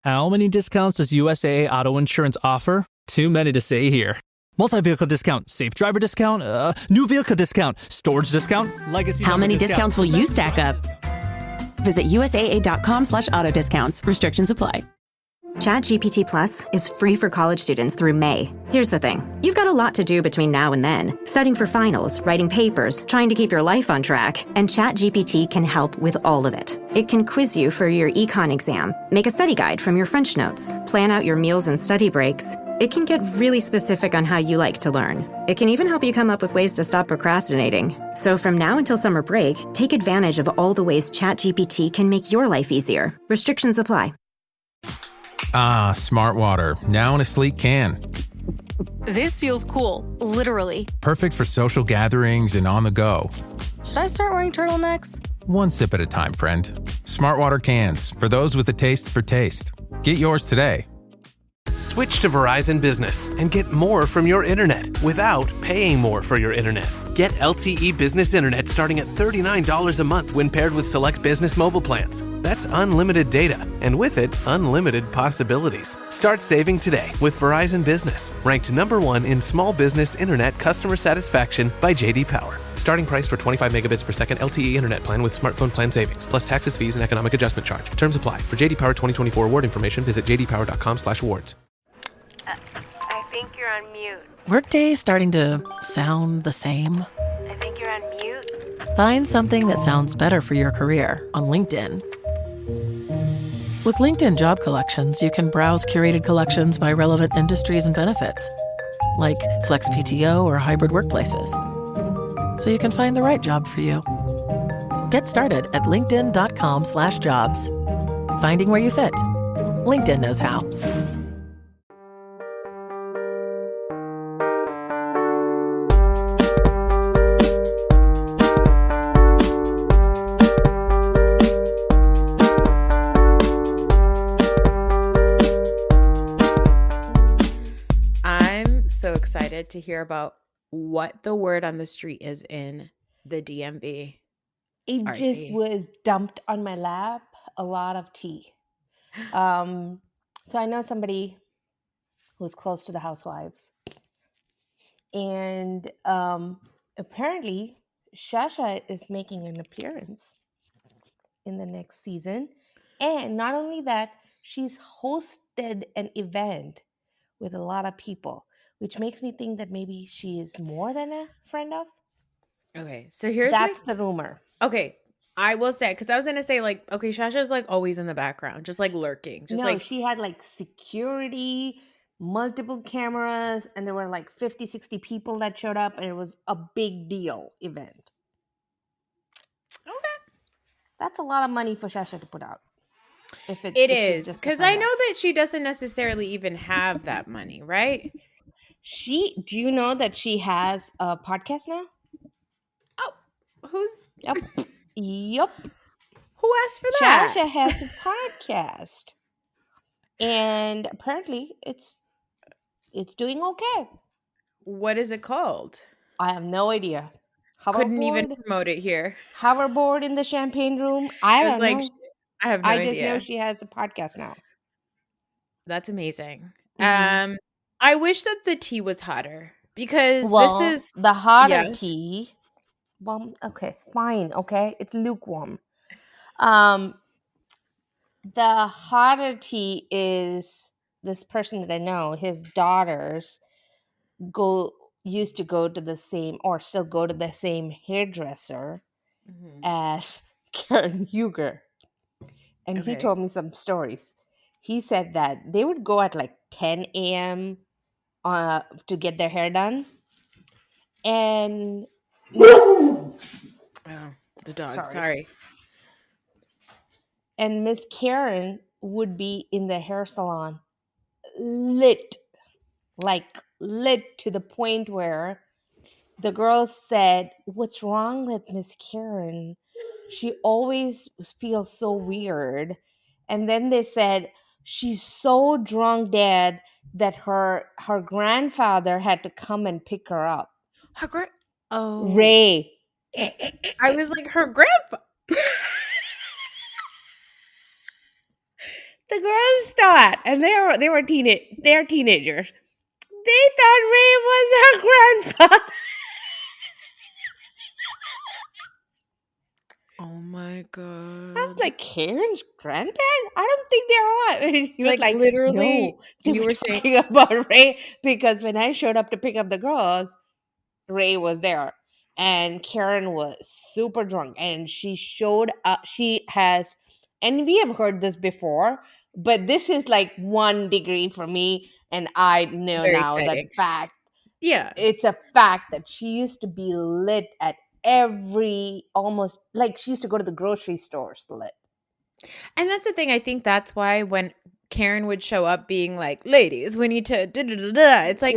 How many discounts does USAA Auto Insurance offer? Too many to say here. Multi-vehicle discount, safe driver discount, new vehicle discount, storage discount, legacy. How many discounts will you stack up? Visit USAA.com/auto discounts. Restrictions apply. ChatGPT Plus is free for college students through May. Here's the thing. You've got a lot to do between now and then. Studying for finals, writing papers, trying to keep your life on track. And ChatGPT can help with all of it. It can quiz you for your econ exam, make a study guide from your French notes, plan out your meals and study breaks. It can get really specific on how you like to learn. It can even help you come up with ways to stop procrastinating. So from now until summer break, take advantage of all the ways ChatGPT can make your life easier. Restrictions apply. Ah, Smart Water, now in a sleek can. This feels cool, literally. Perfect for social gatherings and on the go. Should I start wearing turtlenecks? One sip at a time, friend. Smart Water cans, for those with a taste for taste. Get yours today. Switch to Verizon Business and get more from your internet without paying more for your internet. Get LTE Business Internet starting at $39 a month when paired with select business mobile plans. That's unlimited data, and with it, unlimited possibilities. Start saving today with Verizon Business, ranked #1 in small business internet customer satisfaction by J.D. Power. Starting price for 25 megabits per second LTE internet plan with smartphone plan savings, plus taxes, fees, and economic adjustment charge. Terms apply. For J.D. Power 2024 award information, visit jdpower.com/awards. I think you're on mute. Workday starting to sound the same? I think you're on mute. Find something that sounds better for your career on LinkedIn. With LinkedIn Job Collections, you can browse curated collections by relevant industries and benefits, like flex PTO or hybrid workplaces, so you can find the right job for you. Get started at linkedin.com/jobs. Finding where you fit. LinkedIn knows how. To hear about what the word on the street is in the DMV. It Aarti. just was dumped on my lap, a lot of tea. So I know somebody who's close to the housewives. And apparently Shasha is making an appearance in the next season. And not only that, she's hosted an event with a lot of people, which makes me think that maybe she is more than a friend of. Okay, so here's that's the rumor. Okay, I will say, because I was gonna say, like, okay, Shasha's like always in the background, just like lurking, just like she had like security, multiple cameras, and there were like 50, 60 people that showed up, and it was a big deal event. Okay, that's a lot of money for Shasha to put out. It is, because I know that she doesn't necessarily even have that money, right? Do you know that she has a podcast now? Oh, who's? Yep. Yep. Who asked for that? Shasha has a podcast, and apparently it's doing okay. What is it called? I have no idea. Couldn't even promote it here. Hoverboard in the champagne room. I don't know. I have no idea. I just know she has a podcast now. That's amazing. Mm-hmm. I wish that the tea was hotter, because this is the hotter tea. Well, okay, fine. Okay, it's lukewarm. The hotter tea is this person that I know. His daughters used to go to the same, or still go to the same hairdresser as Karen Huger. And he told me some stories. He said that they would go at like 10 a.m. To get their hair done. And the dog. Sorry. And Miss Karen would be in the hair salon lit to the point where the girls said, "What's wrong with Miss Karen? She always feels so weird." And then they said, "She's so drunk, Dad, that her grandfather had to come and pick her up." Ray. I was like, her grandpa. The girls thought, and they're teenagers. They thought Ray was her grandfather. Oh my god. I was like, Karen's granddad? I don't think they're on. And he was Like, like, literally, no, they you were were saying- talking about Ray because when I showed up to pick up the girls, Ray was there. And Karen was super drunk. And she showed up. She has, and we have heard this before, but this is like 1 degree for me. And I know very now exciting. that fact. Yeah. It's a fact that she used to be lit at almost like she used to go to the grocery stores lit. And that's the thing. I think that's why when Karen would show up being like, ladies, we need to it's like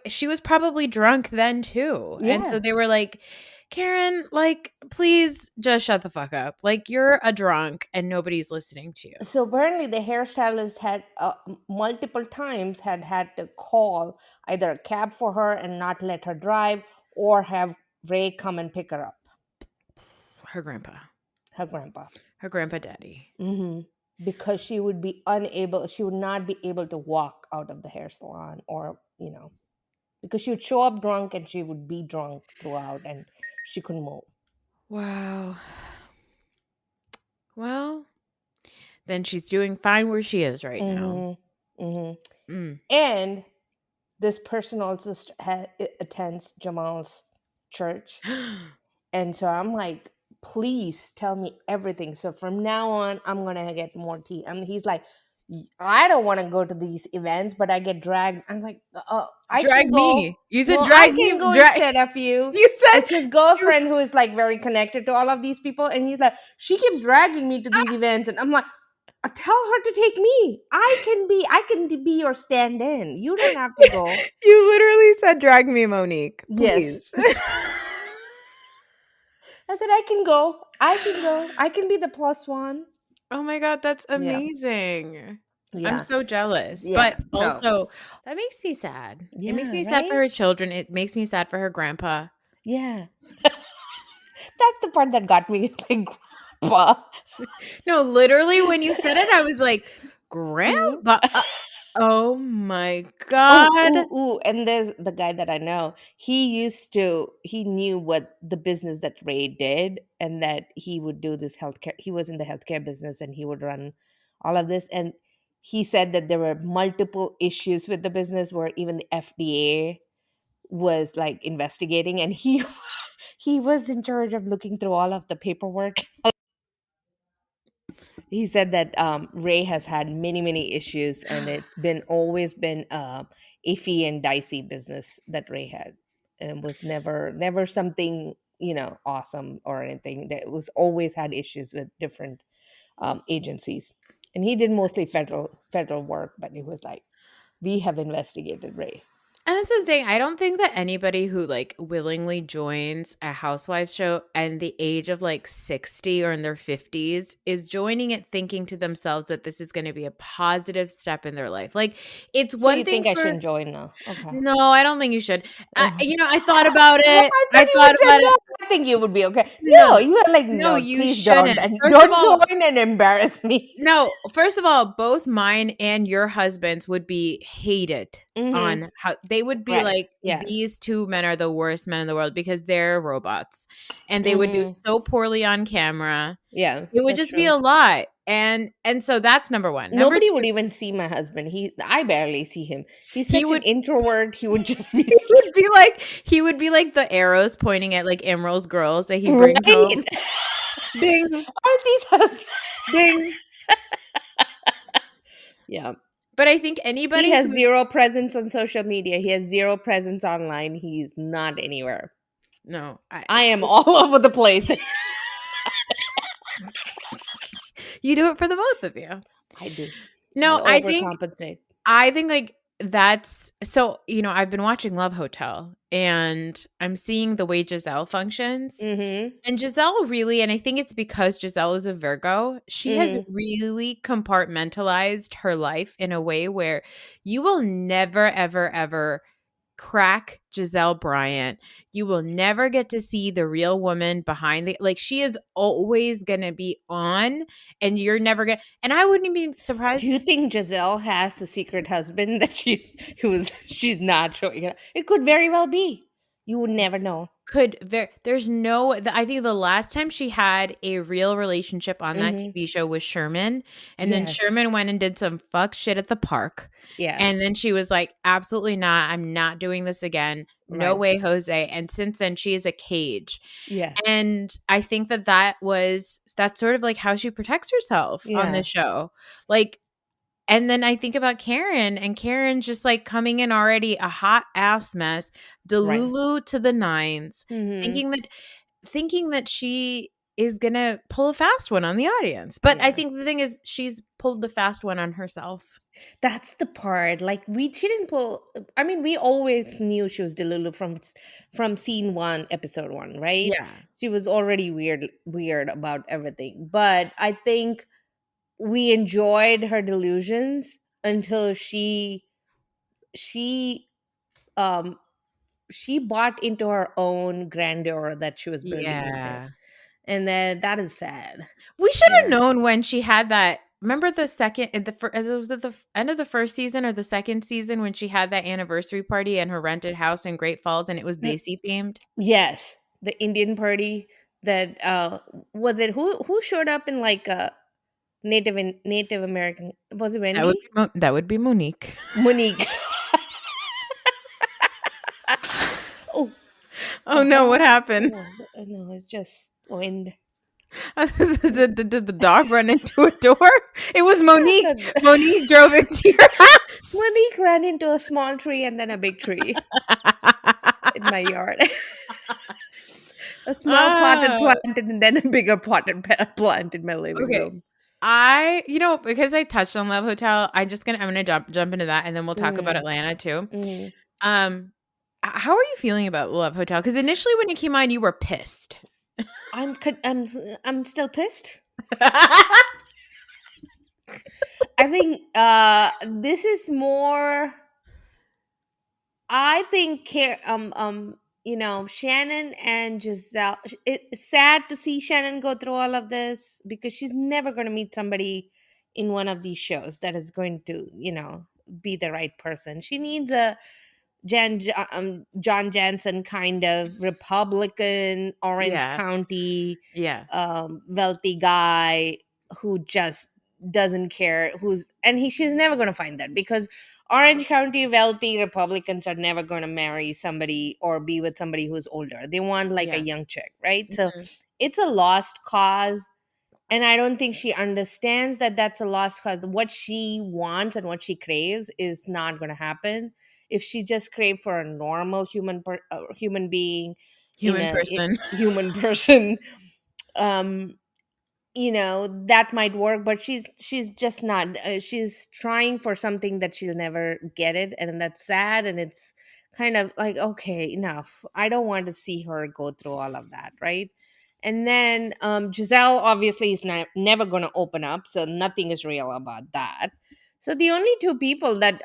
she was probably drunk then too. And so they were like, Karen, like, please just shut the fuck up. Like, you're a drunk and nobody's listening to you. So apparently the hairstylist had multiple times had to call either a cab for her and not let her drive, or have Ray come and pick her up. Her grandpa. Her grandpa. Her grandpa daddy. Mm-hmm. Because she would not be able to walk out of the hair salon, or, because she would show up drunk and she would be drunk throughout and she couldn't move. Wow. Well, then she's doing fine where she is right now. Mm-hmm. Mm. And this person also attends Jamal's church. And so I'm like, please tell me everything. So from now on, I'm going to get more tea. And he's like, I don't want to go to these events, but I get dragged. I was like, drag me. You said no, drag me. I can go instead of you. You said it's his girlfriend who is like very connected to all of these people. And he's like, she keeps dragging me to these events. And I'm like, tell her to take me. I can be your stand-in. You don't have to go. You literally said drag me, Monique. Please. Yes. I said, I can go. I can be the plus one. Oh my God, that's amazing. Yeah. I'm so jealous. Yeah. But also, that makes me sad. Yeah, it makes me sad for her children. It makes me sad for her grandpa. Yeah. That's the part that got me, like, grandpa. No, literally, when you said it, I was like, grandpa? Oh my God. Ooh. And there's the guy that I know. He knew what the business that Ray did, and that he would do this healthcare. He was in the healthcare business and he would run all of this. And he said that there were multiple issues with the business where even the FDA was like investigating, and he was in charge of looking through all of the paperwork. He said that Ray has had many, many issues, and it's always been iffy and dicey business that Ray had, and it was never something awesome or anything. That was always had issues with different agencies, and he did mostly federal work. But it was like, we have investigated Ray. And that's what I'm saying. I don't think that anybody who like willingly joins a housewives show and the age of like 60 or in their 50s is joining it thinking to themselves that this is going to be a positive step in their life. Like, it's So one you thing think I should join now? Okay. No, I don't think you should. I thought about it. I think you would be okay. No, you are like, no, you please shouldn't. don't. And First of all, don't join and embarrass me. No, first of all, both mine and your husband's would be hated on how they would be like, these two men are the worst men in the world because they're robots, and they would do so poorly on camera. Yeah, it would just be a lot. And so that's number one. Nobody would even see my husband. I barely see him. He's such an introvert. He would just be. He would be like the arrows pointing at like Emerald's girls that he brings home. Ding. Aarti's husband. Ding. Yeah. But I think anybody he has zero presence on social media. He has zero presence online. He's not anywhere. No, I am all over the place. You do it for the both of you. I do. No, I think like that's so, I've been watching Love Hotel and I'm seeing the way Giselle functions. Mm-hmm. And Giselle really, and I think it's because Giselle is a Virgo, she has really compartmentalized her life in a way where you will never, ever, ever crack Giselle Bryant. You will never get to see the real woman behind the, like, she is always going to be on, and you're never going to, and I wouldn't be surprised. Do you think Giselle has a secret husband that she's not showing it? It could very well be. You would never know. There's no, I think the last time she had a real relationship on that TV show was Sherman. And then Sherman went and did some fuck shit at the park. Yeah. And then she was like, absolutely not. I'm not doing this again. No way, Jose. And since then, she is a cage. Yeah. And I think that's sort of like how she protects herself on the show. Like, and then I think about Karen, and Karen's just like coming in already a hot ass mess, Delulu to the nines, thinking that she is gonna pull a fast one on the audience. But I think the thing is, she's pulled a fast one on herself. That's the part. Like, she didn't pull. I mean, we always knew she was Delulu from scene 1, episode 1, right? Yeah, she was already weird about everything. But I think we enjoyed her delusions until she bought into her own grandeur that she was building into. And then that is sad. We should have known when she had that. Remember the second, was it the end of the first season or the second season when she had that anniversary party in her rented house in Great Falls, and it was Desi themed? Yes, the Indian party that was it? Who showed up in like a Native American? Was it Wendy? That would be Monique. Monique. Oh no! What happened? No, it's just wind. Did the dog run into a door? It was Monique. Monique drove into your house. Monique ran into a small tree and then a big tree in my yard. A small potted plant and then a bigger potted plant in my living room. Because I touched on Love Hotel, I'm gonna jump into that, and then we'll talk about Atlanta too. How are you feeling about Love Hotel? Because initially when it came on, you were pissed. I'm still pissed. I think this is more. I think Shannon and Giselle. It's sad to see Shannon go through all of this because she's never going to meet somebody in one of these shows that is going to, be the right person. She needs a John Jansen kind of Republican, Orange County, wealthy guy who just doesn't care. She's never going to find that because Orange County wealthy Republicans are never going to marry somebody or be with somebody who's older. They want a young chick, right? So it's a lost cause. And I don't think she understands that that's a lost cause. What she wants and what she craves is not going to happen. If she just craved for a normal human being, human person, that might work. But she's just not. She's trying for something that she'll never get it, and that's sad. And it's kind of like, okay, enough. I don't want to see her go through all of that, right? And then Giselle obviously is never going to open up, so nothing is real about that. So the only two people that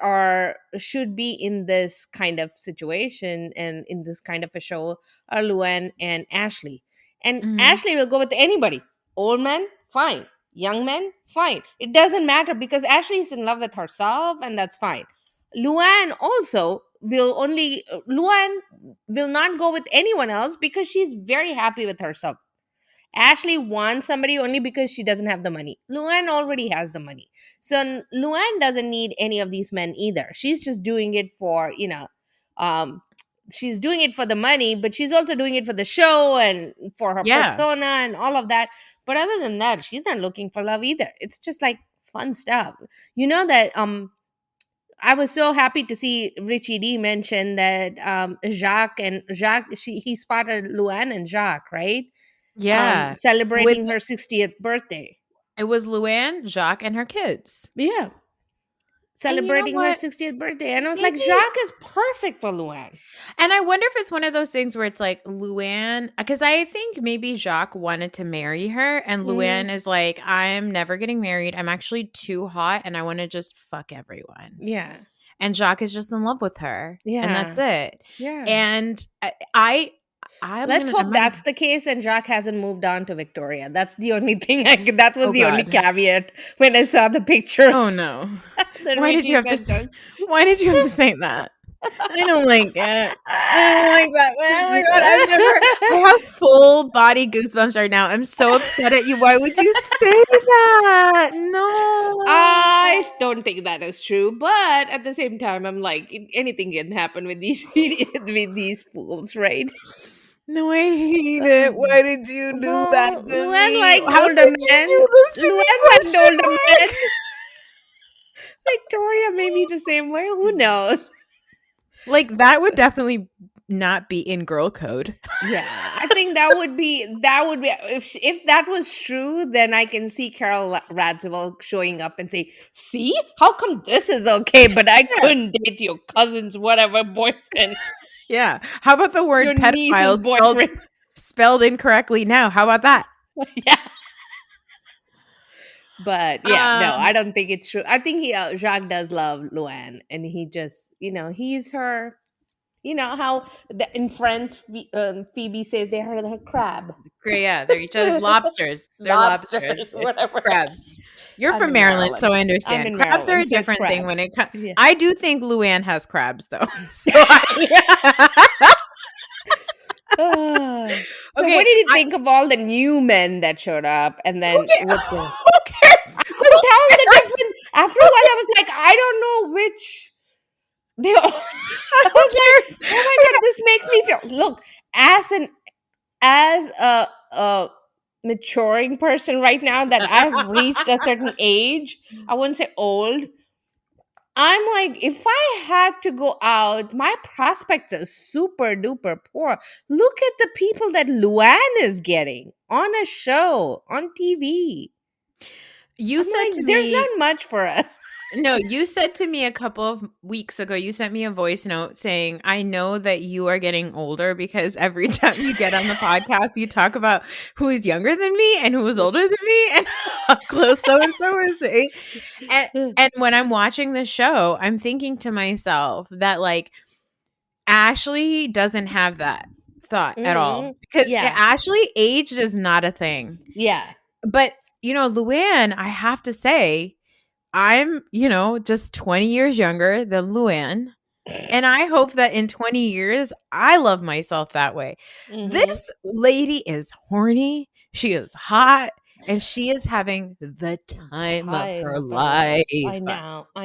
should be in this kind of situation and in this kind of a show are Luann and Ashley. And Ashley will go with anybody. Old man, fine. Young man, fine. It doesn't matter because Ashley is in love with herself and that's fine. Luann also Luann will not go with anyone else because she's very happy with herself. Ashley wants somebody only because she doesn't have the money. Luann already has the money. So Luann doesn't need any of these men either. She's just doing it for, she's doing it for the money, but she's also doing it for the show and for her persona and all of that. But other than that, she's not looking for love either. It's just like fun stuff. You know that I was so happy to see Richie D mention that Jacques, he spotted Luann and Jacques, right? Yeah. Celebrating her 60th birthday. It was Luann, Jacques, and her kids. Yeah. Celebrating her 60th birthday. And I was like, Jacques is perfect for Luann. And I wonder if it's one of those things where it's like Luann, because I think maybe Jacques wanted to marry her and Luann is like, I'm never getting married. I'm actually too hot and I want to just fuck everyone. Yeah. and Jacques is just in love with her. Yeah. And that's it. Yeah. And let's hope that's the case and Jacques hasn't moved on to Victoria. That's the only thing that was the only caveat when I saw the picture. Oh no. Why did you have to say that? I don't like it. I don't like that. Oh my god, I have full body goosebumps right now. I'm so upset at you. Why would you say that? No. I don't think that is true, but at the same time, I'm like, anything can happen with these with these fools, right? No, I hate it. Why did you do that to me? How did you do this to me? Older man. Victoria may be the same way. Who knows? Like, that would definitely not be in girl code. Yeah, I think that would be if that was true, then I can see Carol Radziwill showing up and say, "See, how come this is okay, but I couldn't date your cousin's whatever boyfriend." Yeah. How about the word pedophile spelled incorrectly now? How about that? Yeah. But yeah, no, I don't think it's true. I think Jacques does love Luann, and he just, he's her. You know how in Friends, Phoebe says they are her crab. Yeah, they're each other's lobsters. They're lobsters, whatever. Crabs. You're from Maryland, so I understand. Crabs are a different thing when it comes. Yeah. I do think Luann has crabs, though. So okay, so what did you think of all the new men that showed up? And then who cares? Tell the difference. After a while, I was like, I don't know which. They all. I was like, oh my god, this makes me feel. Look, as a maturing person right now that I've reached a certain age, I wouldn't say old. I'm like, if I had to go out, my prospects are super duper poor. Look at the people that Luann is getting on a show, on TV. You said to me, there's not much for us. No, you said to me a couple of weeks ago, you sent me a voice note saying, I know that you are getting older because every time you get on the podcast, you talk about who is younger than me and who is older than me and how close so-and-so is to age. And when I'm watching the show, I'm thinking to myself that, like, Ashley doesn't have that thought at all. Because Ashley, age is not a thing. Yeah. But, Luann, I have to say, I'm, just 20 years younger than Luann. And I hope that in 20 years, I love myself that way. Mm-hmm. This lady is horny. She is hot. And she is having the time of her life. I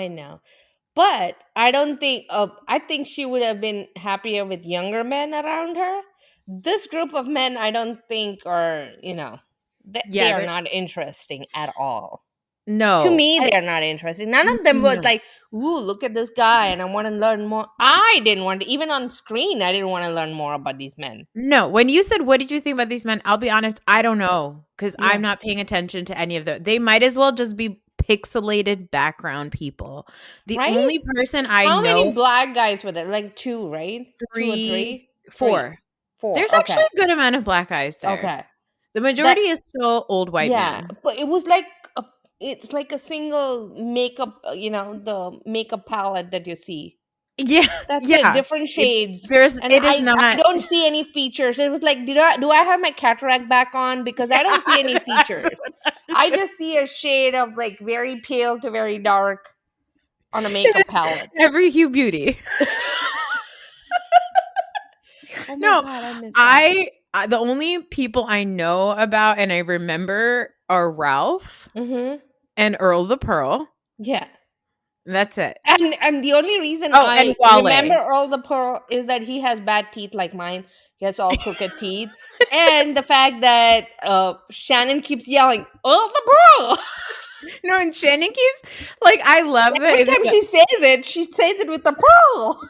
know. But I don't think, I think she would have been happier with younger men around her. This group of men, I don't think are, they are not interesting at all. No. To me, they're not interesting. None of them was like, ooh, look at this guy and I want to learn more. I didn't want to, even on screen, I didn't want to learn more about these men. No. When you said, what did you think about these men? I'll be honest, I don't know. Because I'm not paying attention to any of them. They might as well just be pixelated background people. The only person I know. How many black guys were there? Like 2, right? 3, 4. There's actually a good amount of black guys there. Okay. The majority is still old white men. Yeah, but it was like it's like a single makeup, the makeup palette that you see. Yeah, that's it. Different shades. I don't see any features. It was like, do I have my cataract back on? Because I don't see any features. I just see a shade of like very pale to very dark on a makeup palette. Every hue beauty. Oh my God, I miss that. The only people I know about and I remember are Ralph and Earl the Pearl. Yeah. That's it. And the only reason I remember Earl the Pearl is that he has bad teeth like mine. He has all crooked teeth. And the fact that Shannon keeps yelling, Earl the Pearl! No, and Shannon keeps, like, I love that. Every time she says it with the pearl.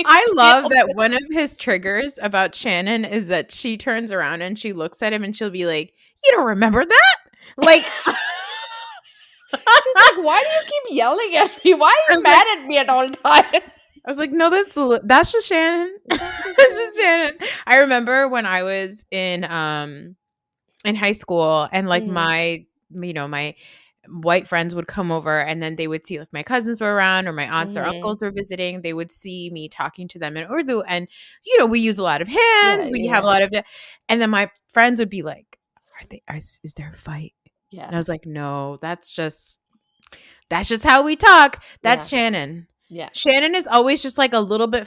I love that one of his triggers about Shannon is that she turns around and she looks at him and she'll be like, you don't remember that? Like, he's like, why do you keep yelling at me? Why are you mad at me at all times? I was like, no, that's just Shannon. That's just Shannon. I remember when I was in high school and like my white friends would come over, and then they would see if my cousins were around or my aunts or uncles were visiting. They would see me talking to them in Urdu, and we use a lot of hands. We have a lot of, and then my friends would be like, is there a fight? Yeah, and I was like, no, that's just how we talk. That's Shannon. Yeah. Shannon is always just like a little bit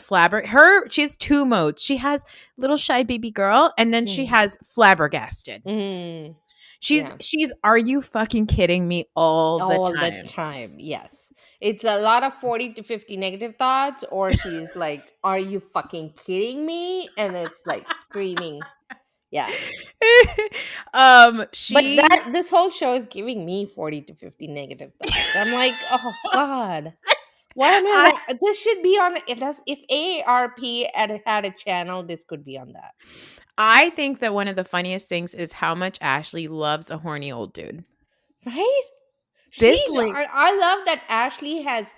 she has two modes. She has little shy baby girl, and then she has flabbergasted. She's are you fucking kidding me all the time. Yes. It's a lot of 40 to 50 negative thoughts, or she's like, are you fucking kidding me? And it's like screaming. Yeah. But this whole show is giving me 40 to 50 negative thoughts. I'm like, oh God. Why am I this should be on if AARP had a channel, this could be on that. I think that one of the funniest things is how much Ashley loves a horny old dude. Right? I love that Ashley has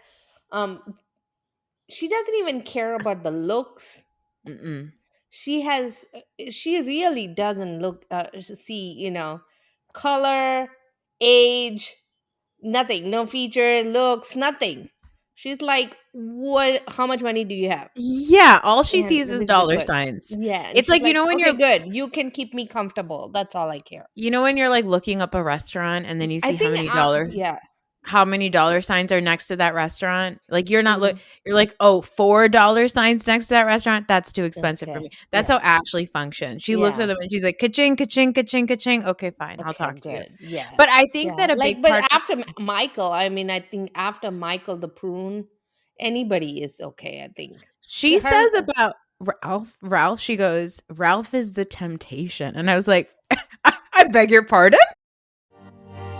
she doesn't even care about the looks. She really doesn't see, color, age, nothing, no feature, looks, nothing. She's like, how much money do you have? Yeah, all she sees is dollar signs. Yeah. It's like, when you're good, you can keep me comfortable. That's all I care. When you're like looking up a restaurant and then you see how many dollars. Yeah. How many dollar signs are next to that restaurant? Like you're not you're like, oh, $4 signs next to that restaurant. That's too expensive for me. That's how Ashley functions. She looks at them and she's like, ka-ching, ka-ching, ka-ching, ka-ching. Okay, fine. I'll talk to you. Yeah. But I think that a big part. But after Michael, I think after Michael the prune, anybody is okay, I think. She says about Ralph, she goes, Ralph is the temptation. And I was like, I beg your pardon?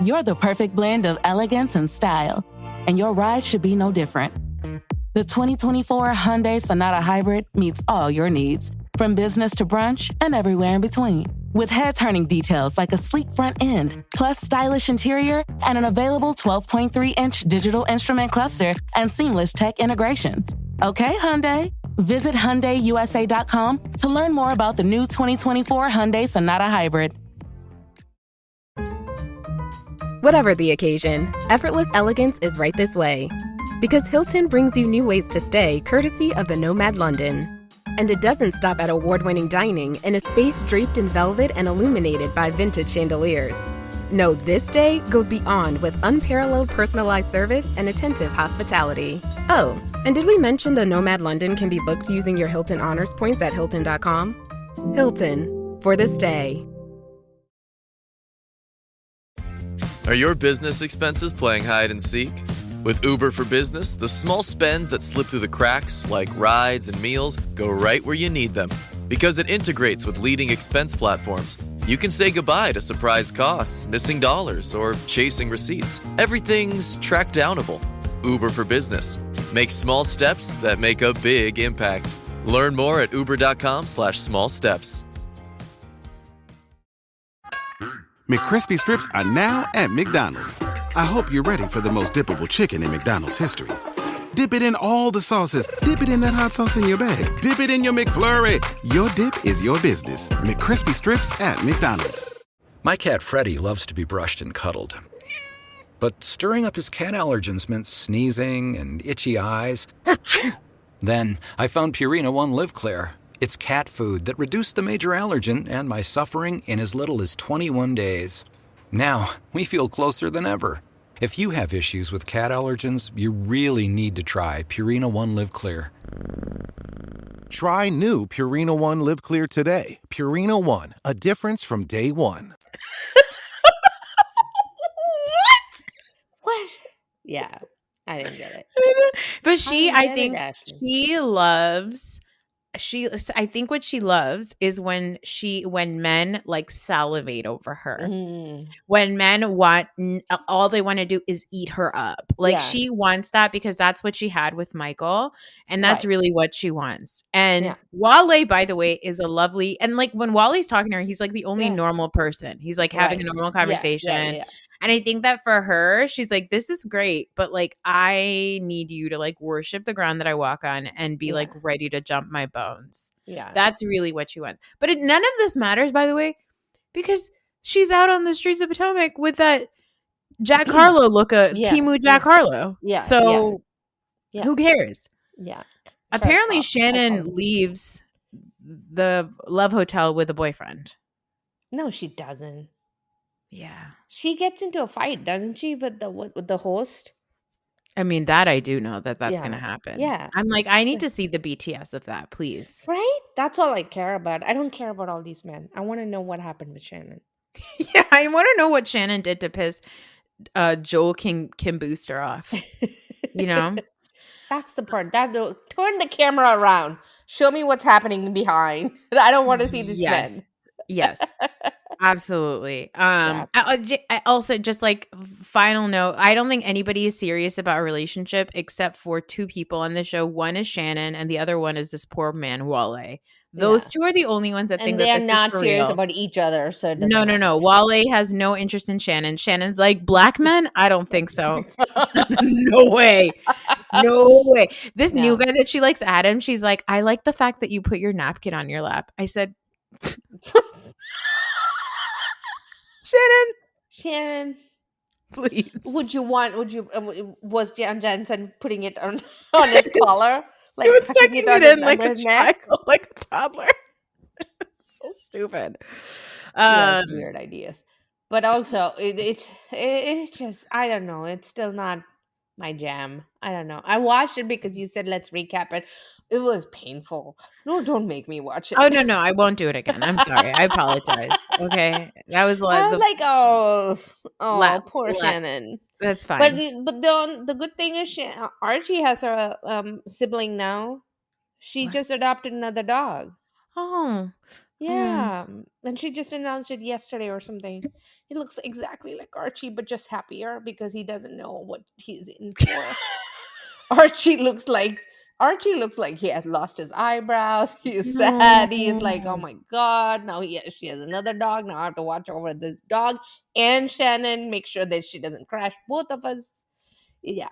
You're the perfect blend of elegance and style, and your ride should be no different. The 2024 Hyundai Sonata Hybrid meets all your needs, from business to brunch and everywhere in between. With head-turning details like a sleek front end, plus stylish interior, and an available 12.3-inch digital instrument cluster and seamless tech integration. Okay, Hyundai. Visit HyundaiUSA.com to learn more about the new 2024 Hyundai Sonata Hybrid. Whatever the occasion, effortless elegance is right this way. Because Hilton brings you new ways to stay courtesy of the Nomad London. And it doesn't stop at award-winning dining in a space draped in velvet and illuminated by vintage chandeliers. No, this day goes beyond with unparalleled personalized service and attentive hospitality. Oh, and did we mention the Nomad London can be booked using your Hilton Honors points at Hilton.com? Hilton, for the stay. Are your business expenses playing hide and seek? With Uber for Business, the small spends that slip through the cracks, like rides and meals, go right where you need them. Because it integrates with leading expense platforms, you can say goodbye to surprise costs, missing dollars, or chasing receipts. Everything's track downable. Uber for Business. Make small steps that make a big impact. Learn more at uber.com/small steps. McCrispy strips are now at McDonald's. I hope you're ready for the most dippable chicken in McDonald's history. Dip it in all the sauces. Dip it in that hot sauce in your bag. Dip it in your McFlurry. Your dip is your business. McCrispy strips at McDonald's. My cat Freddie loves to be brushed and cuddled. But stirring up his cat allergens meant sneezing and itchy eyes. Then I found Purina One Live Clear. It's cat food that reduced the major allergen and my suffering in as little as 21 days. Now, we feel closer than ever. If you have issues with cat allergens, you really need to try Purina One Live Clear. Try new Purina One Live Clear today. Purina One, a difference from day one. What? Yeah, I didn't get it. But I think she loves... I think what she loves is when men like salivate over her. When men all they want to do is eat her up. Like she wants that because that's what she had with Michael, and that's really what she wants. And Wale, by the way, is a lovely, and like when Wale's talking to her, he's like the only normal person. He's like having a normal conversation. And I think that for her, she's like, this is great, but like, I need you to like worship the ground that I walk on and be like ready to jump my bones. Yeah. That's really what she wants. But none of this matters, by the way, because she's out on the streets of Potomac with that Jack Harlow Yeah, Timu Jack Harlow. yeah, So yeah. who cares? Yeah. Apparently Trash talk. I call Shannon it. leaves the Love Hotel with a boyfriend. No, she doesn't. Yeah. She gets into a fight, doesn't she, with the host? I mean, that I do know that's Yeah. going to happen. Yeah. I'm like, I need to see the BTS of that, please. Right? That's all I care about. I don't care about all these men. I want to know what happened with Shannon. Yeah, I want to know what Shannon did to piss Joel Kim Booster off. You know? That's the part. Turn the camera around. Show me what's happening behind. I don't want to see these men. Yes. Absolutely. I also just like final note, I don't think anybody is serious about a relationship except for two people on the show. One is Shannon and the other one is this poor man, Wale. Those two are the only ones that think that this is for real. And they are not serious about each other. So it doesn't matter. No. Wale has no interest in Shannon. Shannon's like, black men? I don't think so. No way. No way. This new guy that she likes, Adam, she's like, I like the fact that you put your napkin on your lap. I said, Shannon, please. Was Jan Jensen putting it on his collar? Like he was tucking it in like under a his neck? child, like a toddler. So stupid. Weird ideas. But also, it's just, I don't know. It's still not my jam. I don't know. I watched it because you said let's recap it. It was painful. No, don't make me watch it. Oh no, I won't do it again. I'm sorry. I apologize. Okay, that was I was poor Shannon. That's fine. But the good thing is Archie has a sibling now. She just adopted another dog. Oh. Yeah. And she just announced it yesterday or something. He looks exactly like Archie, but just happier because he doesn't know what he's in for. Archie looks like he has lost his eyebrows. He is sad. He is like, oh my God. Now she has another dog. Now I have to watch over this dog and Shannon, make sure that she doesn't crash both of us. Yeah.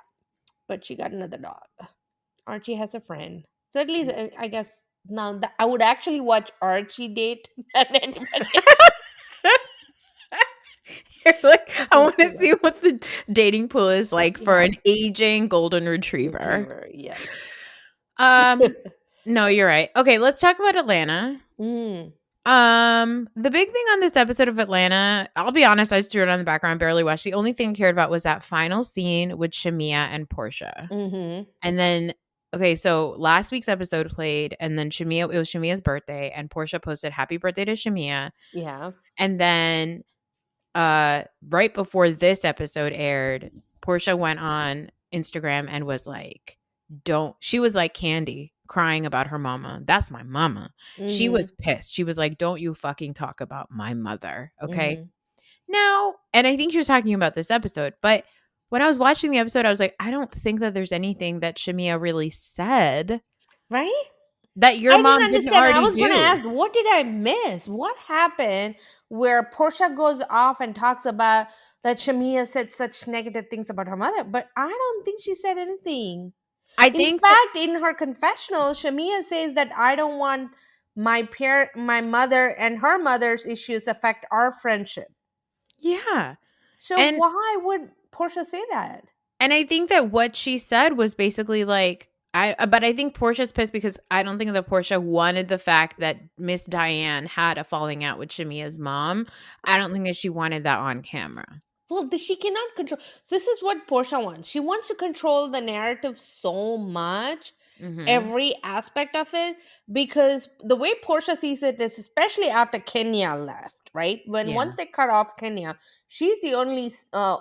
But she got another dog. Archie has a friend. So at least I guess now I would actually watch Archie date than anybody. You're like, I want to see what the dating pool is like for an aging golden retriever. Yes. No, you're right. Okay, let's talk about Atlanta. The big thing on this episode of Atlanta, I'll be honest, I just threw it on the background, barely watched. The only thing I cared about was that final scene with Shamea and Porsha. Mm-hmm. And then, okay, so last week's episode played, and then it was Shamea's birthday, and Porsha posted happy birthday to Shamea. Yeah. And then right before this episode aired, Porsha went on Instagram and was like, she was like Candy crying about her mama. That's my mama. Mm-hmm. She was pissed. She was like, don't you fucking talk about my mother. Okay. Mm-hmm. Now, and I think she was talking about this episode, but when I was watching the episode, I was like, I don't think that there's anything that Shamea really said. Right? That your mom didn't already do. I was going to ask, what did I miss? What happened where Porsha goes off and talks about that Shamea said such negative things about her mother, but I don't think she said anything. In fact, in her confessional, Shamea says that I don't want my mother and her mother's issues affect our friendship. Yeah. So why would Porsha say that? And I think that what she said was basically like, but I think Portia's pissed because I don't think that Porsha wanted the fact that Miss Diane had a falling out with Shamea's mom. I don't think that she wanted that on camera. Well, she cannot control. This is what Porsha wants. She wants to control the narrative so much, every aspect of it, because the way Porsha sees it is, especially after Kenya left, right? Once they cut off Kenya, she's the only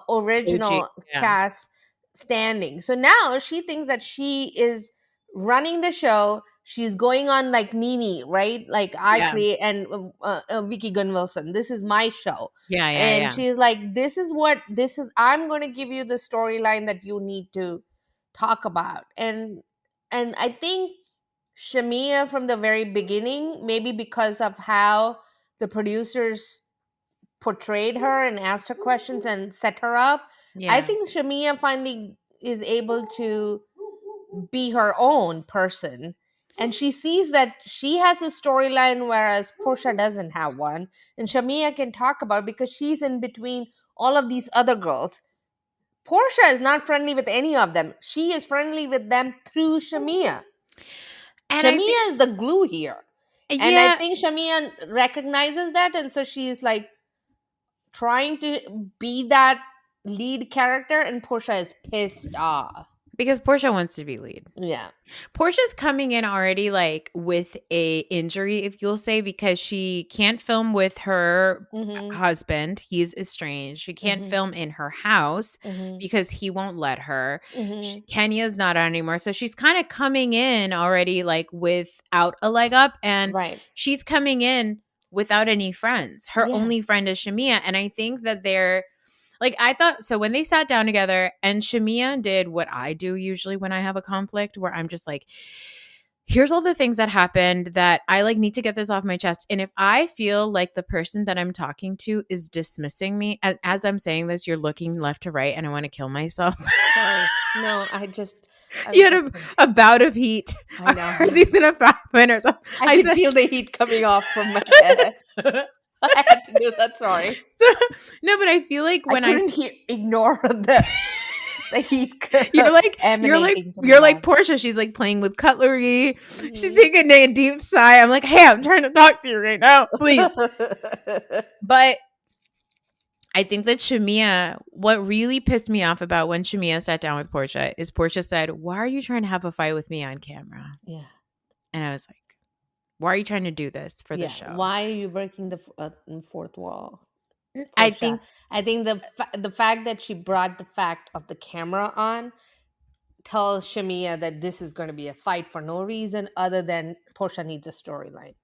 original cast standing. So now she thinks that she is running the show. She's going on like Nene, right? Like I create, and Vicky Gunn-Wilson. This is my show. And she's like, I'm going to give you the storyline that you need to talk about. And I think Shamea from the very beginning, maybe because of how the producers portrayed her and asked her questions and set her up, I think Shamea finally is able to be her own person. And she sees that she has a storyline, whereas Porsha doesn't have one. And Shamea can talk about it because she's in between all of these other girls. Porsha is not friendly with any of them. She is friendly with them through Shamea. And Shamea is the glue here. And I Yeah. think Shamea recognizes that. And so she's like trying to be that lead character. And Porsha is pissed off. Because Porsha wants to be lead. Yeah. Portia's coming in already like with a injury, if you'll say, because she can't film with her husband. He's estranged. She can't film in her house because he won't let her. Kenya's not on anymore. So she's kind of coming in already like without a leg up. And she's coming in without any friends. Her only friend is Shamea. And I think that they're like, I thought, so when they sat down together and Shamea did what I do usually when I have a conflict, where I'm just like, here's all the things that happened that I like need to get this off my chest. And if I feel like the person that I'm talking to is dismissing me, as I'm saying this, you're looking left to right and I want to kill myself. Sorry. No, you had a bout of heat. I know. Or these in a 5 minutes. I could feel the heat coming off from my head. I had to do that. Sorry. No, but I feel like when I ignore the heat. You're like Porsha. She's like playing with cutlery. She's taking a deep sigh. I'm like, hey, I'm trying to talk to you right now, please. But I think that Shamea, what really pissed me off about when Shamea sat down with Porsha is Porsha said, "Why are you trying to have a fight with me on camera?" Yeah, and I was like, why are you trying to do this for the show? Why are you breaking the fourth wall? Porsha. I think the fact that she brought the fact of the camera on tells Shamea that this is going to be a fight for no reason other than Porsha needs a storyline.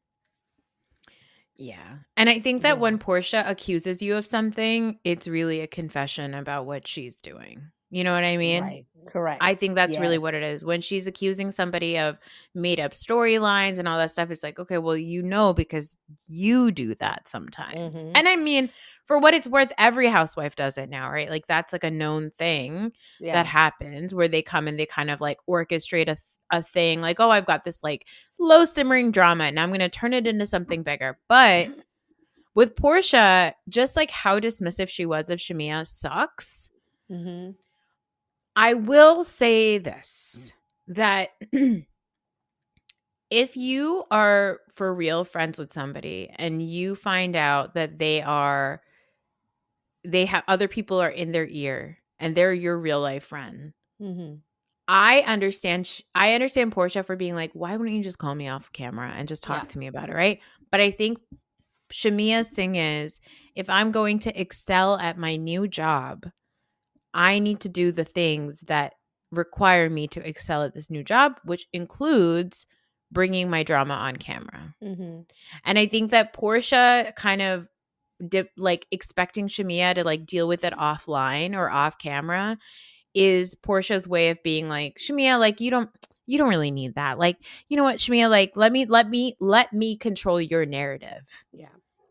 Yeah. And I think that when Porsha accuses you of something, it's really a confession about what she's doing. You know what I mean? Right. Correct. I think that's really what it is. When she's accusing somebody of made up storylines and all that stuff, it's like, okay, well, you know, because you do that sometimes. And I mean, for what it's worth, every housewife does it now, right? Like that's like a known thing that happens where they come and they kind of like orchestrate a thing like, oh, I've got this like low simmering drama and I'm going to turn it into something bigger. But with Porsha, just like how dismissive she was of Shamea sucks. I will say this, that if you are for real friends with somebody and you find out that they have other people are in their ear and they're your real life friend. I understand Porsha for being like, why wouldn't you just call me off camera and just talk to me about it, right? But I think Shamea's thing is, if I'm going to excel at my new job, I need to do the things that require me to excel at this new job, which includes bringing my drama on camera. And I think that Porsha kind of like expecting Shamea to like deal with it offline or off camera is Porsha's way of being like, Shamea, like you don't really need that. Like, you know what, Shamea, like let me control your narrative. Yeah.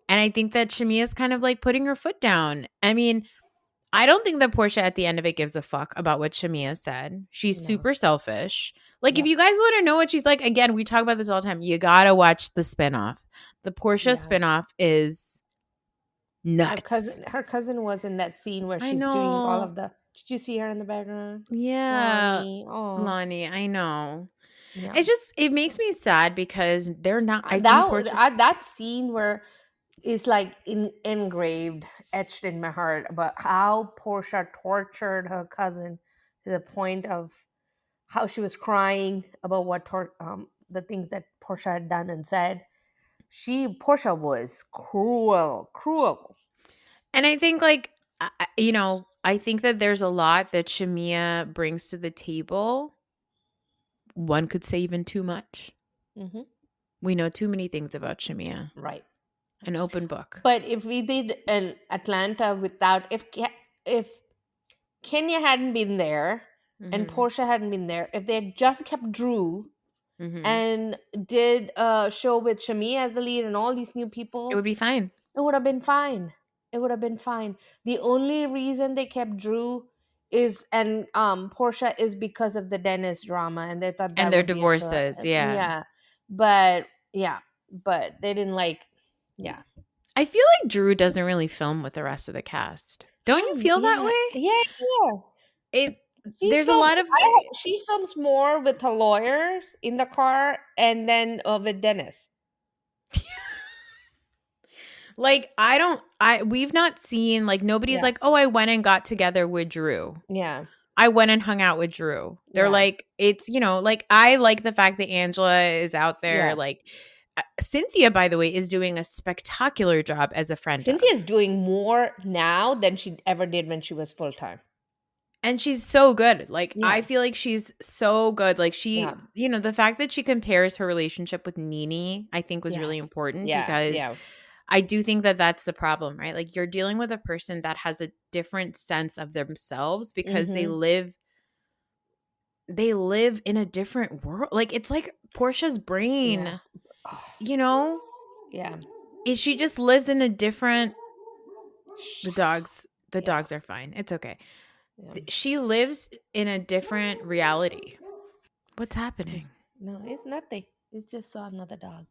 And I think that Shamea's kind of like putting her foot down. I mean, I don't think that Porsha at the end of it gives a fuck about what Shamea said. She's super selfish. Like, if you guys want to know what she's like, again, we talk about this all the time. You got to watch the spinoff. The Porsha spinoff is nuts. Her cousin was in that scene where she's doing all of the... Did you see her in the background? Yeah. Lonnie, I know. Yeah. It makes me sad because they're not... that scene where is like engraved, etched in my heart about how Porsha tortured her cousin to the point of how she was crying about the things that Porsha had done and said. Porsha was cruel. And I think like, I think that there's a lot that Shamea brings to the table. One could say even too much. We know too many things about Shamea. Right. An open book. But if we did an Atlanta if Kenya hadn't been there and Porsha hadn't been there, if they had just kept Drew and did a show with Shamea as the lead and all these new people, it would be fine. It would have been fine. The only reason they kept Drew is Porsha is because of the Dennis drama, and they thought that and their divorces. But they didn't like. Yeah. I feel like Drew doesn't really film with the rest of the cast. Don't you feel that way? Yeah. There's a lot of she films more with her lawyers in the car and then with Dennis. Like, we've not seen, like, nobody's like, oh, I went and got together with Drew. Yeah. I went and hung out with Drew. They're like, it's, like, I like the fact that Angela is out there. Like, Cynthia, by the way, is doing a spectacular job as a friend. Cynthia's doing more now than she ever did when she was full-time. And she's so good. Like, I feel like she's so good. Like, she, the fact that she compares her relationship with Nene, I think was really important because I do think that that's the problem, right? Like, you're dealing with a person that has a different sense of themselves because they live in a different world. Like, it's like Portia's brain, Yeah. She just lives in a different – the dogs are fine. It's okay. Yeah. She lives in a different reality. What's happening? No, it's nothing. He just saw another dog.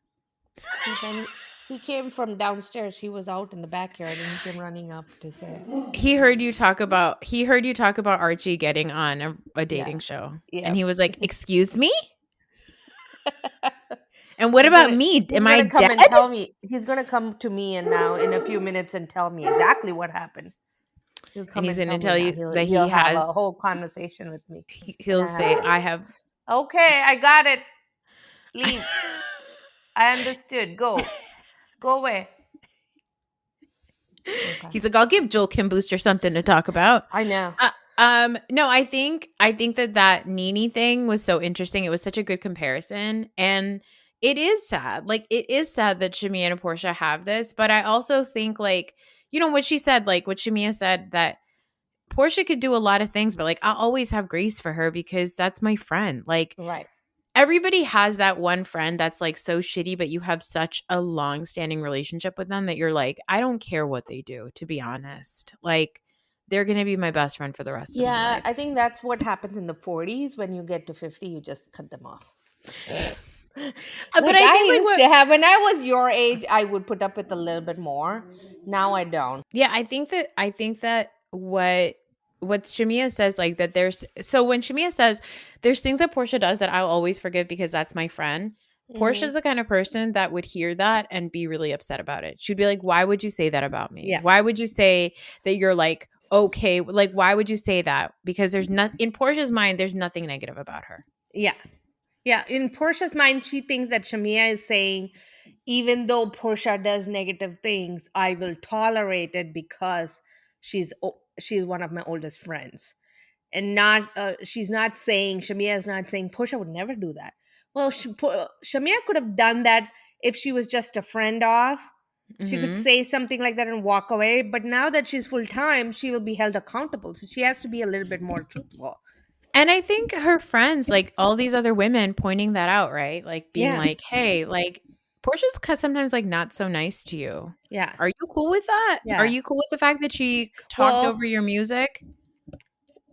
He came from downstairs. He was out in the backyard and he came running up to say. He heard you talk about Archie getting on a dating show. Yeah. And he was like, "Excuse me?" And what about me? Am I dead? And tell me. He's going to come to me and now in a few minutes and tell me exactly what happened. And he's going to tell you that he has has a whole conversation with me. He'll say, "I have." Okay, I got it. Leave. I understood. Go away. Okay. He's like, I'll give Joel Kim Booster something to talk about. I know. No, I think that Nene thing was so interesting. It was such a good comparison, and it is sad. Like, it is sad that Shamea and Porsha have this, but I also think, like, what she said, like what Shamea said, that Porsha could do a lot of things, but like, I'll always have grace for her because that's my friend. Like, right. Everybody has that one friend that's like so shitty, but you have such a long-standing relationship with them that you're like, I don't care what they do, to be honest. Like, they're going to be my best friend for the rest of my life. Yeah, I think that's what happens in the 40s. When you get to 50, you just cut them off. But I think when I was your age, I would put up with a little bit more. Now I don't. Yeah, I think that what Shamea says, like, that when Shamea says there's things that Porsha does that I'll always forgive because that's my friend, Portia's the kind of person that would hear that and be really upset about it. She'd be like, why would you say that about me? Yeah. Why would you say that you're like, okay, like, why would you say that? Because there's in Portia's mind, there's nothing negative about her. Yeah. Yeah. In Portia's mind, she thinks that Shamea is saying, even though Porsha does negative things, I will tolerate it because she's one of my oldest friends. And not she's not saying, Shamea is not saying Porsha would never do that. Well, Shamea could have done that if she was just a friend of. She could say something like that and walk away. But now that she's full-time, she will be held accountable. So she has to be a little bit more truthful. And I think her friends, like all these other women pointing that out, right? Like being like, hey, like, Portia's sometimes like not so nice to you. Yeah. Are you cool with that? Yeah. Are you cool with the fact that she talked over your music?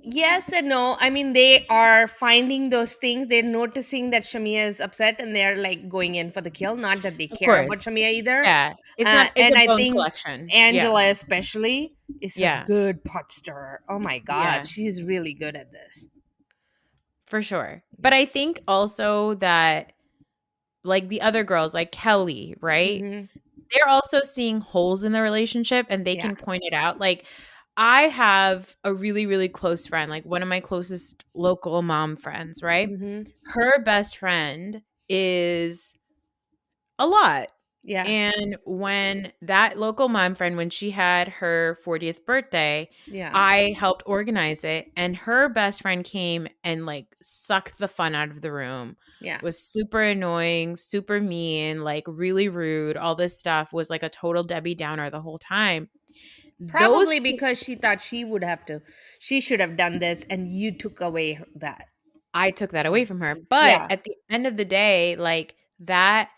Yes and no. I mean, they are finding those things. They're noticing that Shamea is upset and they're like going in for the kill. Not that they care about Shamea either. Yeah. It's a bone collection. Angela especially is a good pot stirrer. Oh my God. Yeah. She's really good at this. For sure. But I think also that, like, the other girls, like Kelly, right? Mm-hmm. They're also seeing holes in the relationship and they can point it out. Like, I have a really, really close friend, like one of my closest local mom friends, right? Mm-hmm. Her best friend is a lot. Yeah. And when that local mom friend, when she had her 40th birthday, I helped organize it. And her best friend came and like sucked the fun out of the room. Yeah. Was super annoying, super mean, like really rude. All this stuff, was like a total Debbie Downer the whole time. Probably because she thought she should have done this and you took away that. I took that away from her. But at the end of the day, like that,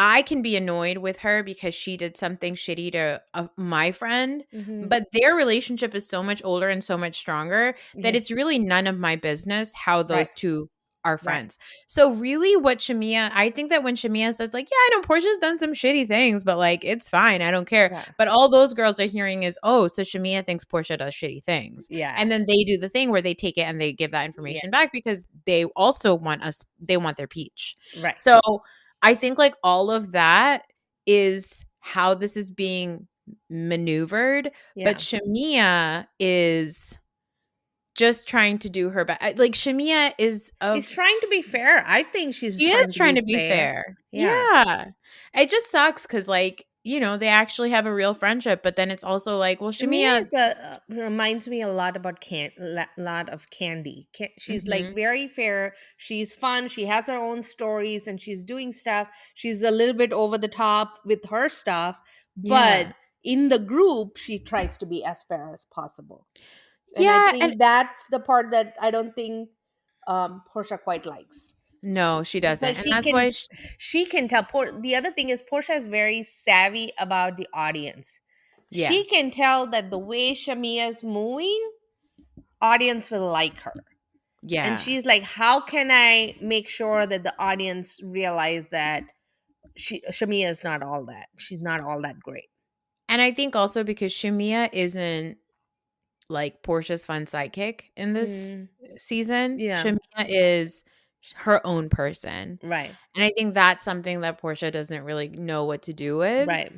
I can be annoyed with her because she did something shitty to my friend, but their relationship is so much older and so much stronger that it's really none of my business how those two our friends. So really what Shamea, I think that when Shamea says like, yeah, I know Portia's done some shitty things, but like, it's fine. I don't care. Yeah. But all those girls are hearing is, oh, so Shamea thinks Porsha does shitty things. Yeah. And then they do the thing where they take it and they give that information back because they also want they want their peach. Right. So I think like all of that is how this is being maneuvered. Yeah. But Shamea is just trying to do her best. Like Shamea is She's trying to be fair. I think she is trying to be fair. Yeah. It just sucks because like, you know, they actually have a real friendship, but then it's also like, well, Shamea reminds me a lot about lot of Candy. She's like very fair. She's fun. She has her own stories and she's doing stuff. She's a little bit over the top with her stuff, but in the group, she tries to be as fair as possible. And I think that's the part that I don't think Porsha quite likes. No, she doesn't. Because and that's why she can tell. The other thing is Porsha is very savvy about the audience. Yeah. She can tell that the way Shamea is moving, audience will like her. Yeah. And she's like, how can I make sure that the audience realize that Shamea is not all that. She's not all that great. And I think also because Shamea isn't like Portia's fun sidekick in this season. Yeah. Shamea is her own person. Right. And I think that's something that Porsha doesn't really know what to do with. Right.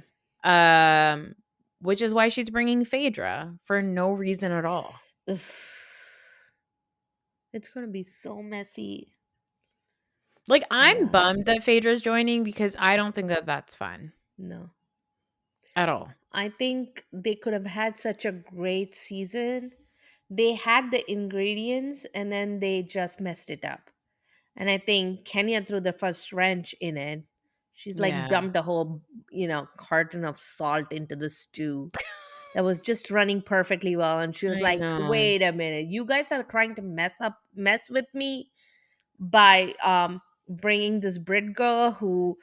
Which is why she's bringing Phaedra for no reason at all. It's going to be so messy. Like, I'm bummed that Phaedra's joining because I don't think that that's fun. No. At all. I think they could have had such a great season. They had the ingredients and then they just messed it up. And I think Kenya threw the first wrench in it. She's like dumped a whole, carton of salt into the stew that was just running perfectly well. And she was wait a minute, you guys are trying to mess with me by bringing this Brit girl who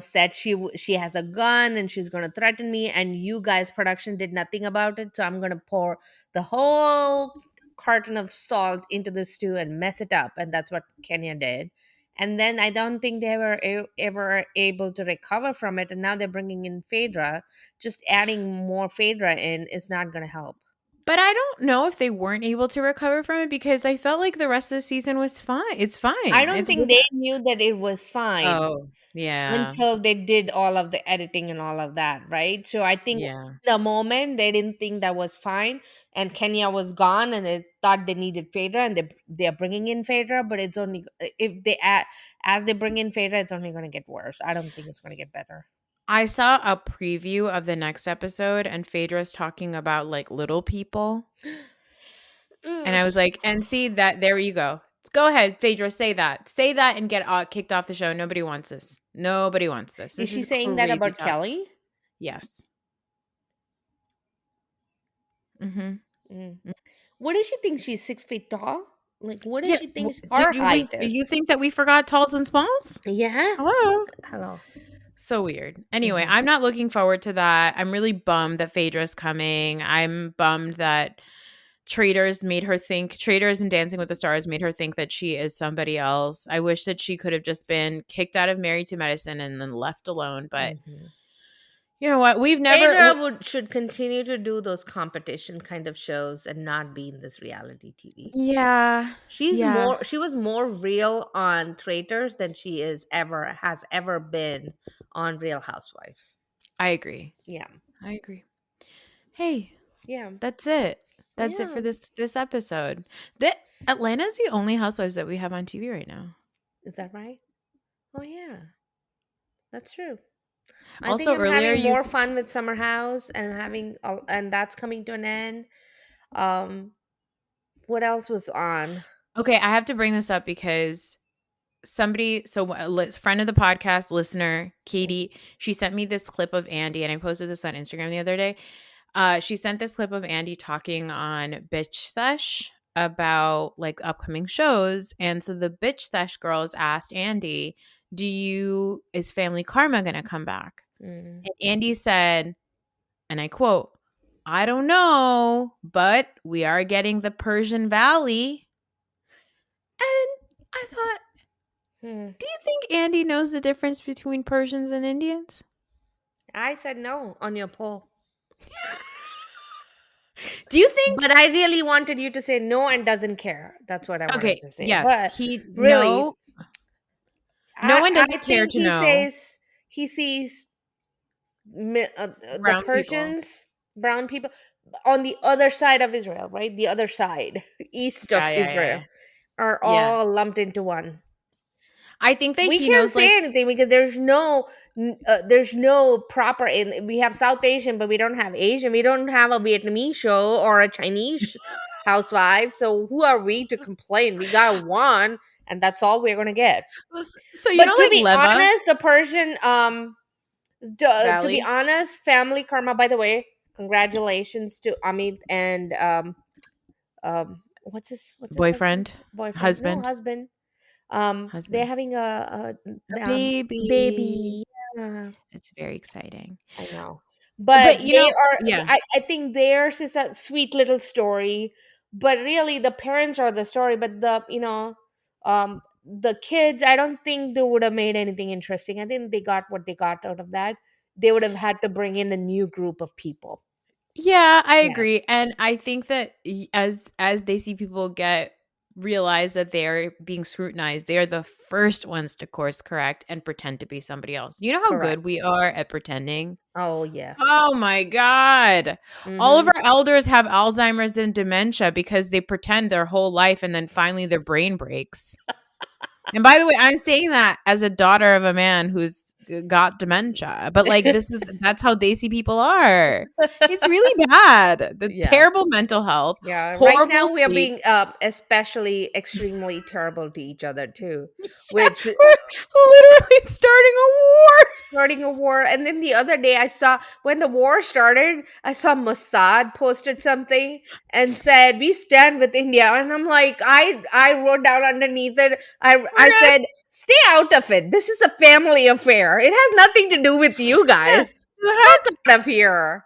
said she has a gun and she's going to threaten me, and you guys production did nothing about it, so I'm going to pour the whole carton of salt into the stew and mess it up. And that's what Kenya did. And then I don't think they were ever able to recover from it, and now they're bringing in Phaedra. Just adding more Phaedra in is not going to help. But I don't know if they weren't able to recover from it because I felt like the rest of the season was fine. It's fine. I don't think they knew that it was fine. Oh, yeah. Until they did all of the editing and all of that, right? So I think the moment they didn't think that was fine, and Kenya was gone, and they thought they needed Phaedra, and they're bringing in Phaedra, but it's only as they bring in Phaedra, it's only going to get worse. I don't think it's going to get better. I saw a preview of the next episode and Phaedra's talking about like little people. And I was like, and see that, there you go. Go ahead, Phaedra, say that. Say that and get kicked off the show. Nobody wants this. Nobody wants this. Is she saying that about Kelly? Yes. What does she think? She's 6 feet tall? Like, what does she think do you think that we forgot talls and smalls? Yeah. Hello. So weird. Anyway, I'm not looking forward to that. I'm really bummed that Phaedra's coming. I'm bummed that Traitors and Dancing with the Stars made her think that she is somebody else. I wish that she could have just been kicked out of Married to Medicine and then left alone. But you know what? Phaedra should continue to do those competition kind of shows and not be in this reality TV. Yeah. She was more real on Traitors than she has ever been on Real Housewives. I agree. Yeah. I agree. Hey. Yeah. That's it. That's it for this episode. Atlanta is the only Housewives that we have on TV right now. Is that right? Oh yeah. That's true. Also, I think I'm earlier having more fun with Summer House and that's coming to an end. What else was on? Okay, I have to bring this up because friend of the podcast, listener, Katie, she sent me this clip of Andy, and I posted this on Instagram the other day. She sent this clip of Andy talking on Bitch Sesh about like upcoming shows, and so the Bitch Sesh girls asked Andy, is Family Karma gonna come back? And Andy said, and I quote, "I don't know, but we are getting the Persian Valley." And I Do you think Andy knows the difference between Persians and Indians? I said no on your poll. Do you think? But I really wanted you to say no and doesn't care. That's what I wanted to say. Yes, But he really, no one doesn't I care think to he know. says he sees the Brown Persians, brown people, on the other side of Israel, right? The other side, east of Israel, are all lumped into one. I think that We he can't knows, say anything because there's no proper. We have South Asian, but we don't have Asian. We don't have a Vietnamese show or a Chinese housewife. So who are we to complain? We got one, and that's all we're gonna get. So you but know, to like be Leva honest, the Persian to be Valley? honest, family karma. By the way, congratulations to Amit and what's his boyfriend, husband. No, husband. Husband. They're having a baby. Yeah. It's very exciting. I know, but you they know, are. yeah. I think theirs is a sweet little story, but really the parents are the story. But the kids, I don't think they would have made anything interesting. I think they got what they got out of that. They would have had to bring in a new group of people. Yeah, I agree, and I think that as they see people realize that they're being scrutinized, they are the first ones to course correct and pretend to be somebody else. You know how good we are at pretending? Oh, yeah. Oh my God. All of our elders have Alzheimer's and dementia because they pretend their whole life and then finally their brain breaks. And by the way, I'm saying that as a daughter of a man who's got dementia, but like that's how Desi people are. It's really bad. Terrible mental health. Yeah, horrible right now we are sleep. being especially extremely terrible to each other too, which literally starting a war. And then the other day I saw, when the war started, I saw Mossad posted something and said, "We stand with India," and I'm like, I wrote down underneath it, I said, "Stay out of it. This is a family affair. It has nothing to do with you guys. Get out of here."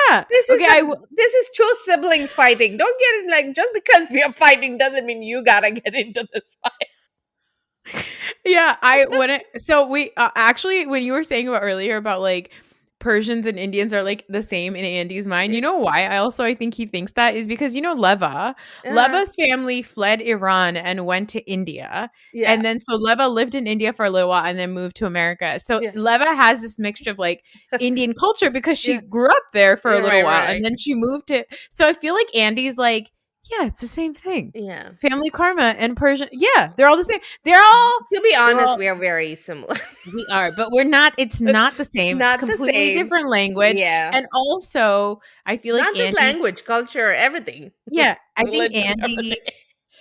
Yeah. This is two siblings fighting. Don't get it, like, just because we are fighting doesn't mean you gotta get into this fight. Yeah, I wouldn't. So we actually, when you were saying about earlier about like Persians and Indians are like the same in Andy's mind, you know why? I think he thinks that is because, you know, Leva's family fled Iran and went to India. Yeah. And then so Leva lived in India for a little while and then moved to America. So Leva has this mixture of like Indian culture because she grew up there for a little while and then she moved to. So I feel like Andy's like, yeah, it's the same thing. Yeah. Family karma and Persian. Yeah, they're all the same. They're all. To be honest, we are very similar. We are, but we're not. It's not the same. Not it's completely the same. different language. Yeah. And also, I feel like not just language, culture, everything. Yeah, I think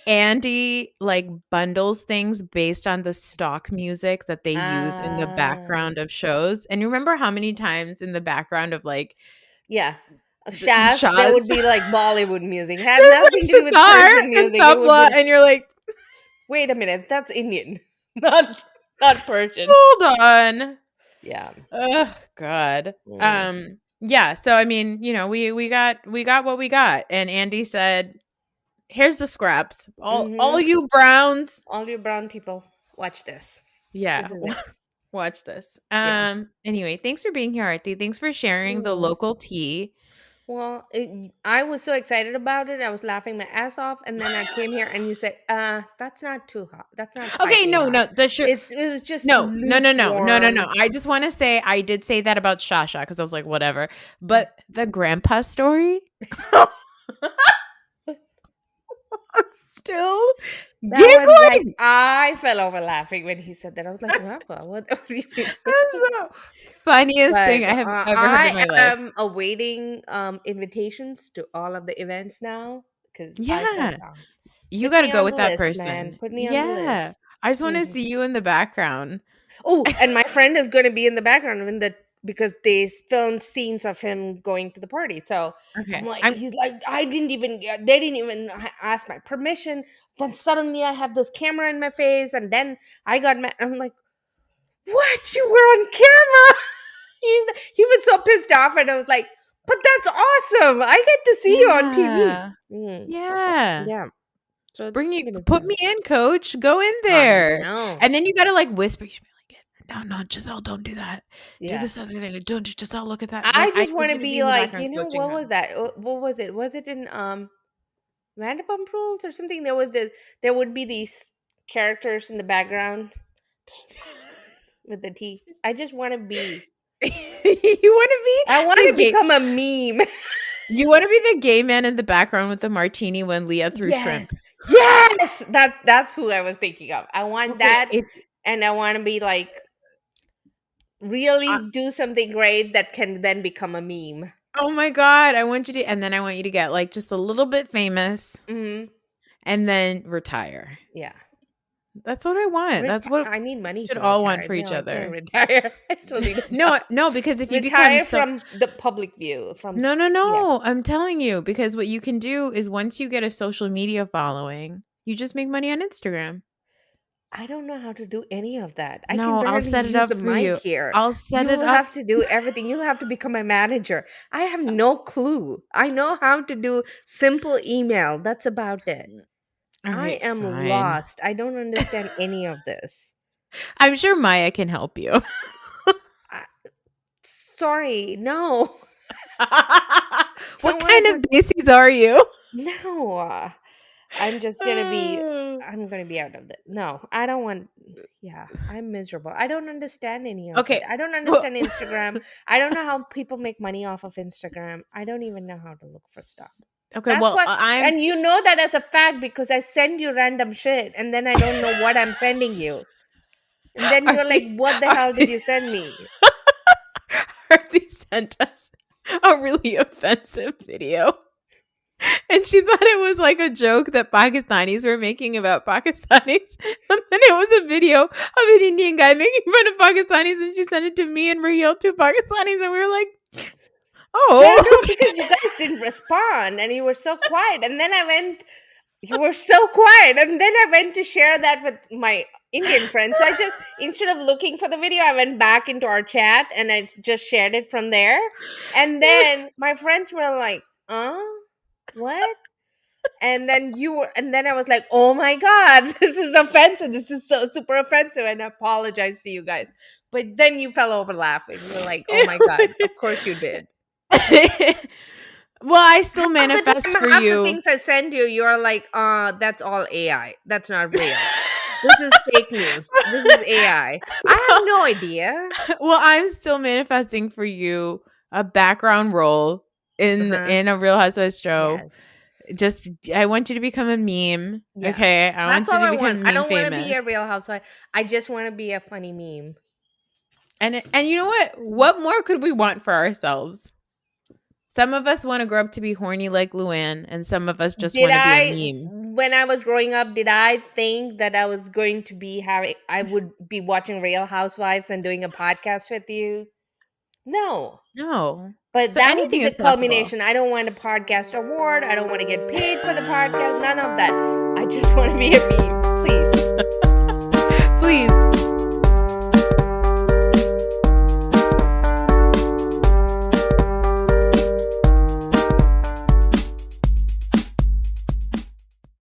Andy like bundles things based on the stock music that they use in the background of shows. And you remember how many times in the background of like, Shaz, that would be like Bollywood music. It had nothing to do with Persian music. And you're like, wait a minute, that's Indian, not Persian. Hold on. Yeah. Oh God. Yeah. So I mean, you know, we got what we got, and Andy said, "Here's the scraps. All you browns, all you brown people, watch this." Yeah. Watch this. Anyway, thanks for being here, Aarti. Thanks for sharing the local tea. Well, I was so excited about it. I was laughing my ass off, and then I came here, and you said, "That's not too hot. That's not." Okay, no. It was just no. I just want to say I did say that about Shasha because I was like, whatever. But the grandpa story, still giggling. I fell over laughing when he said that. I was like, "Grandpa, what do you mean?" Funniest thing I have ever heard in my life. I am awaiting invitations to all of the events now because you got to go with that person. Man. Put me on the list. I just want to see you in the background. Oh, and my friend is going to be in the background because they filmed scenes of him going to the party. So I'm like, he's like, they didn't even ask my permission. Then suddenly I have this camera in my face, and then I'm like, what? You were on camera? He was so pissed off, and I was like, but that's awesome. I get to see you on TV. Yeah. So put me in, coach. Go in there. And then you gotta like whisper. You should be like, no, Giselle, don't do that. Do this other thing. Don't Giselle, look at that. I just want to be like, what was that? What was it? Was it in Vanderpump Rules or something? There would be these characters in the background with the teeth. I just want to be. You want to be? I want to become a meme. You want to be the gay man in the background with the martini when Leah threw shrimp. Yes, that's who I was thinking of. I want that, and I want to be like really do something great that can then become a meme. Oh my god, I want you to, and then I want you to get like just a little bit famous, and then retire. Yeah. That's what I want. That's what I need money. We should all want for each other. Retire. I still need no, because if you retire become from the public view, no. Yeah. I'm telling you, because what you can do is once you get a social media following, you just make money on Instagram. I don't know how to do any of that. I'll set it up for you. Here. I'll set it up. You have to do everything. You have to become a manager. I have no clue. I know how to do simple email. That's about it. Right, I am fine. lost. I don't understand any of this. I'm sure Maya can help you. Sorry, no. What kind of bases are you? No. I'm just gonna be. I'm gonna be out of it. No, I don't want. Yeah, I'm miserable. I don't understand any of it. I don't understand Instagram. I don't know how people make money off of Instagram. I don't even know how to look for stuff. Okay, and you know that as a fact because I send you random shit, and then I don't know what I'm sending you, and then you're like, "What the hell did you send me?" Aarti sent us a really offensive video. And she thought it was like a joke that Pakistanis were making about Pakistanis. And then it was a video of an Indian guy making fun of Pakistanis. And she sent it to me and Raheel, two Pakistanis. And we were like, oh. No, because you guys didn't respond. And you were so quiet. And then you were so quiet. And then I went to share that with my Indian friends. So I just, instead of looking for the video, I went back into our chat. And I just shared it from there. And then my friends were like, what? And then I was like, oh my god, this is offensive. This is so super offensive. And I apologize to you guys. But then you fell over laughing. You're like, oh my god, of course you did. Well, I still manifest for you. The things I send you, you're like, that's all AI. That's not real. This is fake news. This is AI. I have no idea. Well, I'm still manifesting for you a background role in a Real Housewives show. Yes. I want you to become a meme. Yeah. Okay, I want you to become meme I don't famous. Want to be a Real Housewife. I just want to be a funny meme. And you know what? What more could we want for ourselves? Some of us want to grow up to be horny like Luann, and some of us just want to be a meme. When I was growing up, did I think that I was going to be I would be watching Real Housewives and doing a podcast with you? No. But so that would be the culmination. I don't want a podcast award. I don't want to get paid for the podcast. None of that. I just want to be a meme.